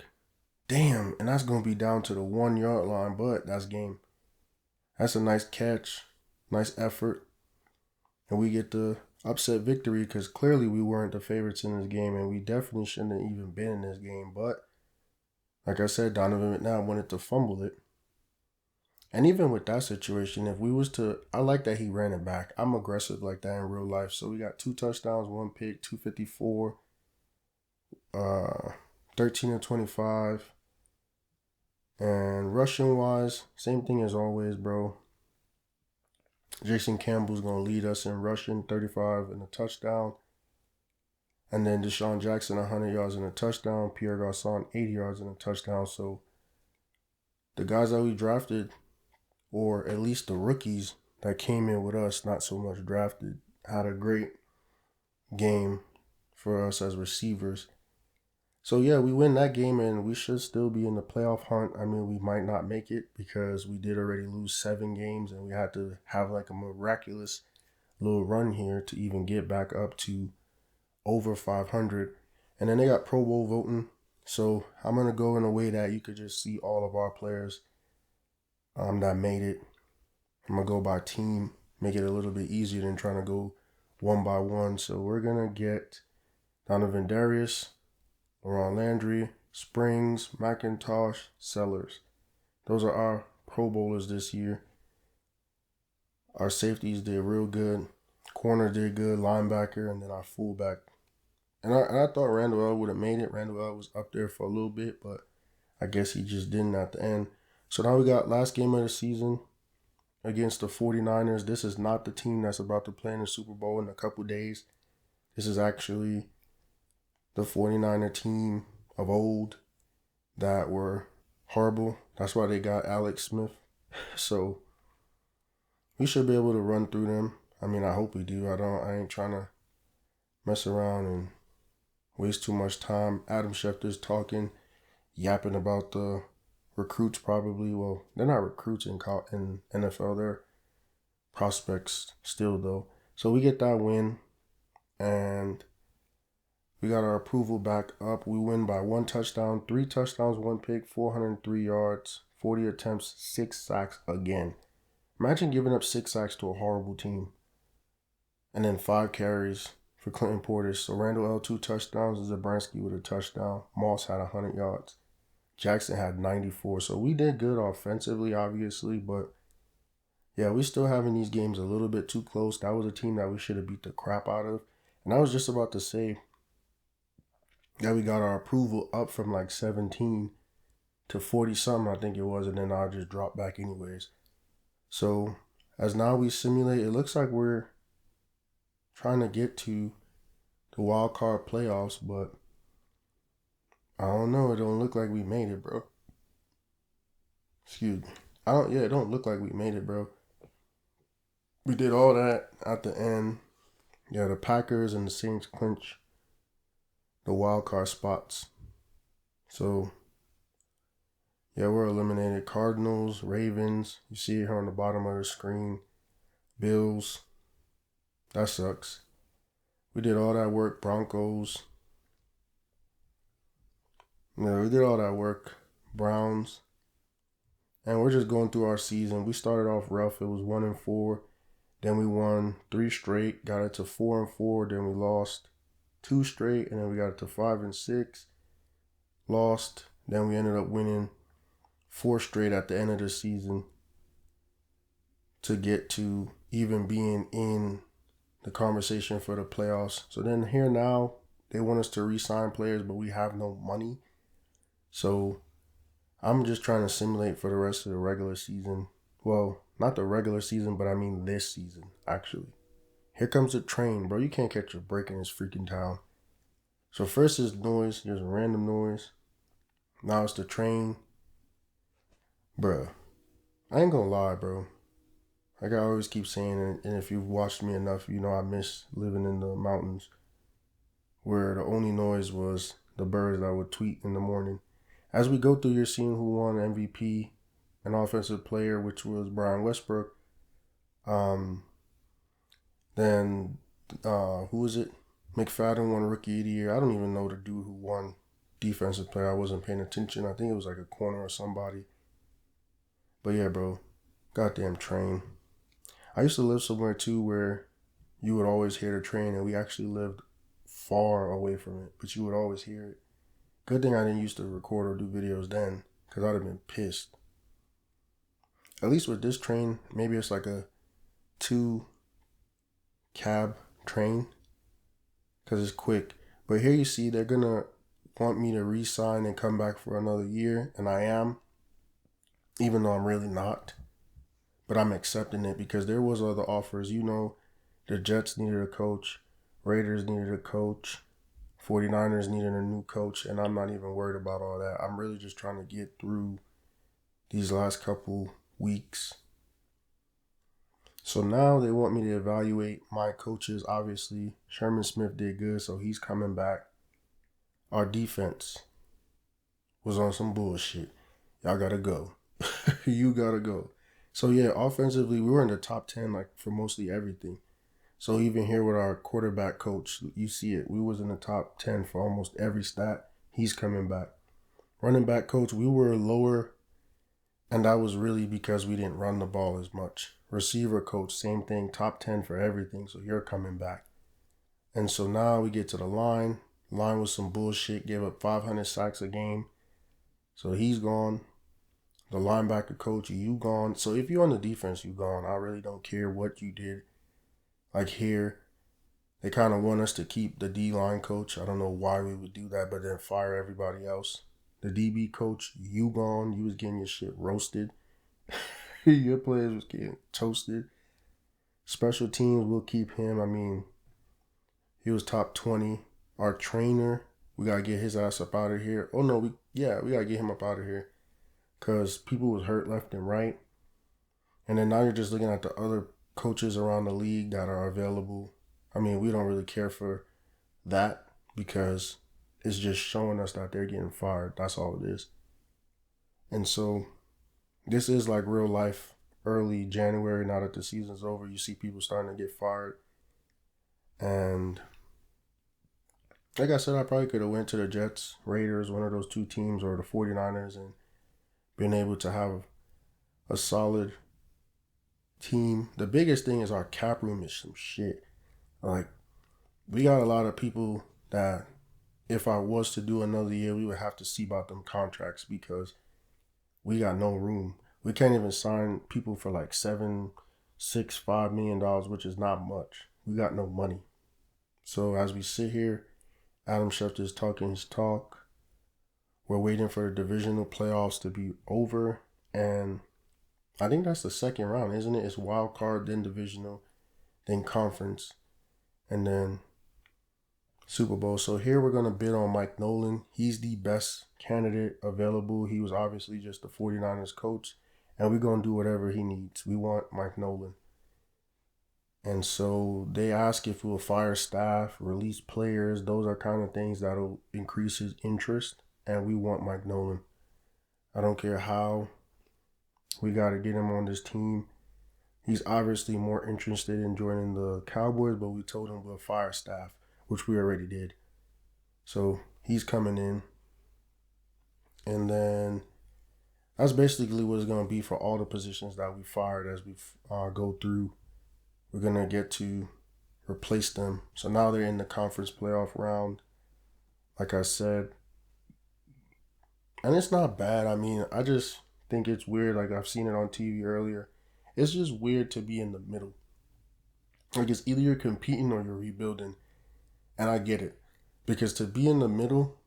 Damn, and that's going to be down to the 1 yard line, but that's game. That's a nice catch, nice effort. And we get the upset victory because clearly we weren't the favorites in this game and we definitely shouldn't have even been in this game. But like I said, Donovan McNabb wanted to fumble it. And even with that situation, if we was to, I like that he ran it back. I'm aggressive like that in real life. So we got 2 touchdowns, 1 pick, 254, 13 and 25. And rushing wise, same thing as always, bro. Jason Campbell's going to lead us in rushing, 35 and a touchdown. And then Deshaun Jackson, 100 yards and a touchdown. Pierre Garçon, 80 yards and a touchdown. So the guys that we drafted, or at least the rookies that came in with us, not so much drafted, had a great game for us as receivers. So yeah, we win that game and we should still be in the playoff hunt. I mean, we might not make it because we did already lose 7 games and we had to have like a miraculous little run here to even get back up to over 500. And then they got Pro Bowl voting. So I'm going to go in a way that you could just see all of our players that made it. I'm going to go by team, make it a little bit easier than trying to go one by one. So we're going to get Donovan Darius, Laurent Landry, Springs, McIntosh, Sellers. Those are our Pro Bowlers this year. Our safeties did real good. Corner did good, linebacker, and then our fullback. And I thought Randall L would have made it. Randall L was up there for a little bit, but I guess he just didn't at the end. So now we got last game of the season against the 49ers. This is not the team that's about to play in the Super Bowl in a couple days. This is actually the 49er team of old that were horrible. That's why they got Alex Smith. So we should be able to run through them. I mean, I hope we do. I ain't trying to mess around and waste too much time. Adam Schefter's talking, yapping about the recruits probably. Well, they're not recruits in NFL. They're prospects still, though. So we get that win, and we got our approval back up. We win by 1 touchdown, 3 touchdowns, 1 pick, 403 yards, 40 attempts, 6 sacks again. Imagine giving up 6 sacks to a horrible team. And then 5 carries for Clinton Portis. So Randall L, 2 touchdowns, Zabransky with a touchdown. Moss had 100 yards. Jackson had 94. So we did good offensively, obviously, but yeah, we still having these games a little bit too close. That was a team that we should have beat the crap out of. And I was just about to say that we got our approval up from like 17 to 40 something, I think it was, and then I just dropped back anyways. So as now we simulate, it looks like we're trying to get to the wild card playoffs, but I don't know. It don't look like we made it, bro. Excuse me. It don't look like we made it, bro. We did all that at the end. Yeah, the Packers and the Saints clinch the wild card spots. So yeah, we're eliminated. Cardinals, Ravens. You see it here on the bottom of the screen. Bills. That sucks. We did all that work. Broncos. Yeah, we did all that work. Browns. And we're just going through our season. We started off rough. It was 1-4. Then we won 3 straight, got it to 4-4. Then we lost 2 straight, and then we got it to 5-6. Lost. Then we ended up winning 4 straight at the end of the season to get to even being in the conversation for the playoffs. So then here now, they want us to re-sign players, but we have no money. So I'm just trying to simulate for the rest of the regular season. Well, not the regular season, but I mean this season, actually. Here comes the train, bro. You can't catch a break in this freaking town. So first is noise, there's a random noise. Now it's the train. Bruh, I ain't gonna lie, bro. Like I always keep saying, and if you've watched me enough, you know I miss living in the mountains where the only noise was the birds that would tweet in the morning. As we go through, you're seeing who won MVP, an offensive player, which was Brian Westbrook. Then who was it? McFadden won Rookie of the Year. I don't even know the dude who won Defensive Player. I wasn't paying attention. I think it was like a corner or somebody. But yeah, bro, goddamn train. I used to live somewhere too where you would always hear the train, and we actually lived far away from it, but you would always hear it. Good thing I didn't used to record or do videos then, because I'd have been pissed. At least with this train, maybe it's like a 2-cab train, because it's quick. But here you see they're going to want me to re-sign and come back for another year, and I am, even though I'm really not. But I'm accepting it because there was other offers. You know, the Jets needed a coach, Raiders needed a coach, 49ers needed a new coach, and I'm not even worried about all that. I'm really just trying to get through these last couple weeks. So now they want me to evaluate my coaches. Obviously, Sherman Smith did good, so he's coming back. Our defense was on some bullshit. Y'all gotta go. You gotta go. So yeah, offensively, we were in the top 10 like for mostly everything. So even here with our quarterback coach, you see it. We was in the top 10 for almost every stat. He's coming back. Running back coach, we were lower, and that was really because we didn't run the ball as much. Receiver coach, same thing, top 10 for everything. So you're coming back. And so now we get to the line. Line was some bullshit, gave up 500 sacks a game. So he's gone. The linebacker coach, you gone. So if you're on the defense, you gone. I really don't care what you did. Like here, they kind of want us to keep the D-line coach. I don't know why we would do that, but then fire everybody else. The DB coach, you gone. You was getting your shit roasted. Your players was getting toasted. Special teams, we'll keep him. I mean, he was top 20. Our trainer, we got to get his ass up out of here. Oh, no, we got to get him up out of here. Because people was hurt left and right. And then now you're just looking at the other coaches around the league that are available. I mean, we don't really care for that because it's just showing us that they're getting fired. That's all it is. And so this is like real life. Early January, now that the season's over, you see people starting to get fired. And like I said, I probably could have went to the Jets, Raiders, one of those two teams, or the 49ers, and been able to have a solid team. The biggest thing is our cap room is some shit. Like, we got a lot of people that if I was to do another year, we would have to see about them contracts because we got no room. We can't even sign people for like $5 million, which is not much. We got no money. So as we sit here, Adam Schefter is talking his talk. We're waiting for the divisional playoffs to be over. And I think that's the second round, isn't it? It's wild card, then divisional, then conference, and then Super Bowl. So here we're going to bid on Mike Nolan. He's the best candidate available. He was obviously just the 49ers coach. And we're going to do whatever he needs. We want Mike Nolan. And so they ask if we'll fire staff, release players. Those are kind of things that'll increase his interest. And we want Mike Nolan. I don't care how. We got to get him on this team. He's obviously more interested in joining the Cowboys, but we told him we'll fire staff, which we already did. So he's coming in. And then That's basically what it's going to be for all the positions that we fired as we go through. We're going to get to replace them. So now they're in the conference playoff round, like I said. And it's not bad. I mean, I just think it's weird. Like I've seen it on TV earlier. It's just weird to be in the middle. Like it's either you're competing or you're rebuilding. And I get it. Because to be in the middle,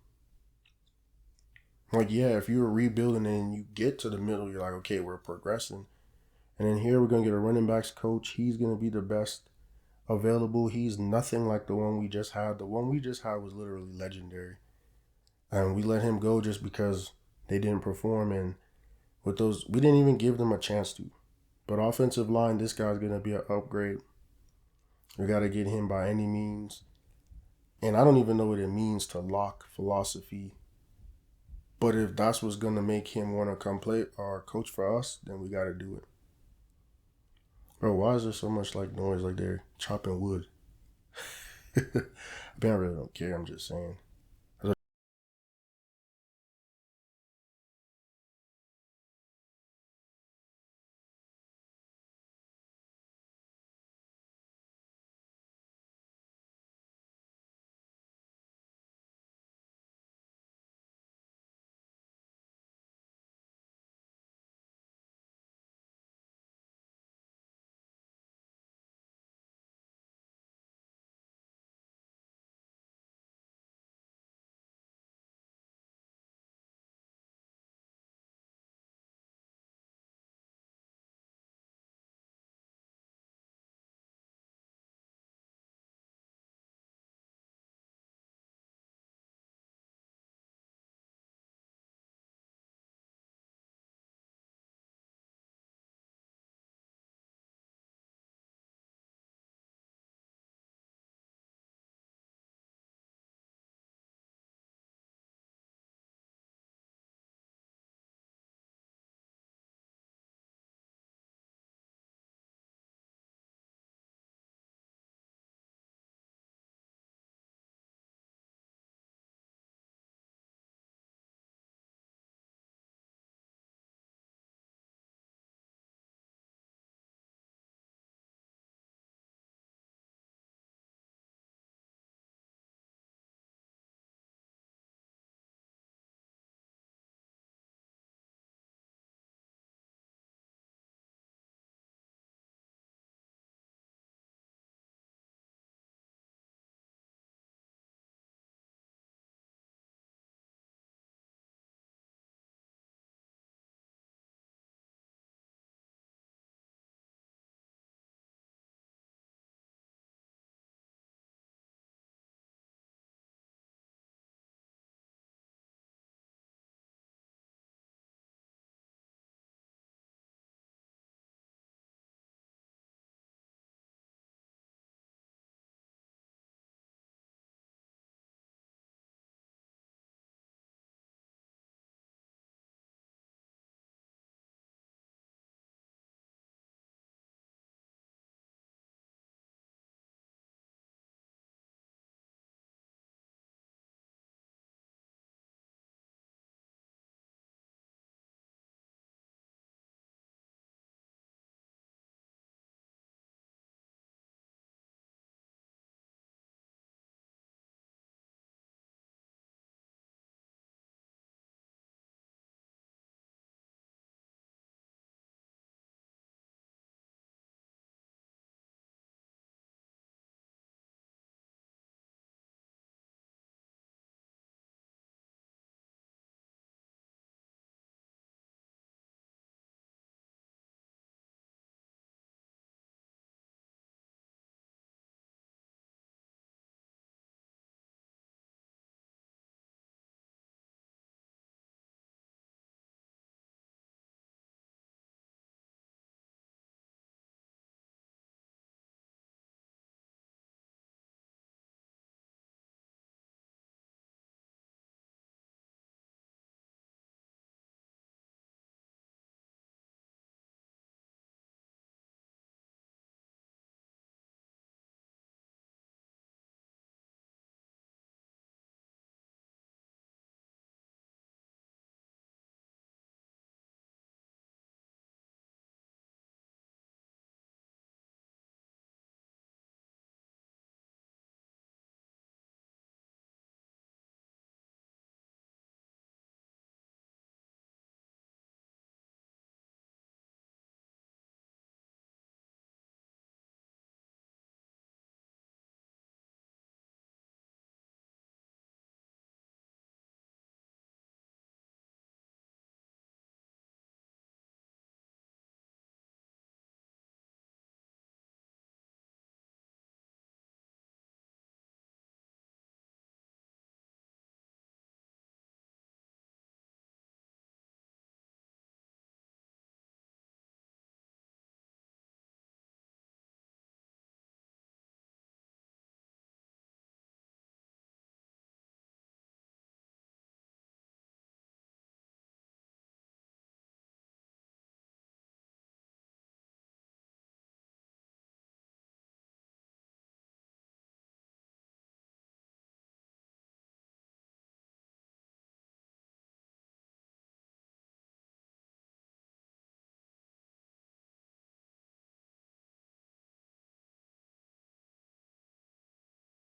like, yeah, if you're rebuilding and you get to the middle, you're like, okay, we're progressing. And then here we're going to get a running backs coach. He's going to be the best available. He's nothing like the one we just had. The one we just had was literally legendary. And we let him go just because they didn't perform. And with those, we didn't even give them a chance to. But offensive line, this guy's going to be an upgrade. We got to get him by any means. And I don't even know what it means to lock philosophy. But if that's what's going to make him want to come play or coach for us, then we got to do it. Bro, why is there so much noise like they're chopping wood? I really don't care. I'm just saying.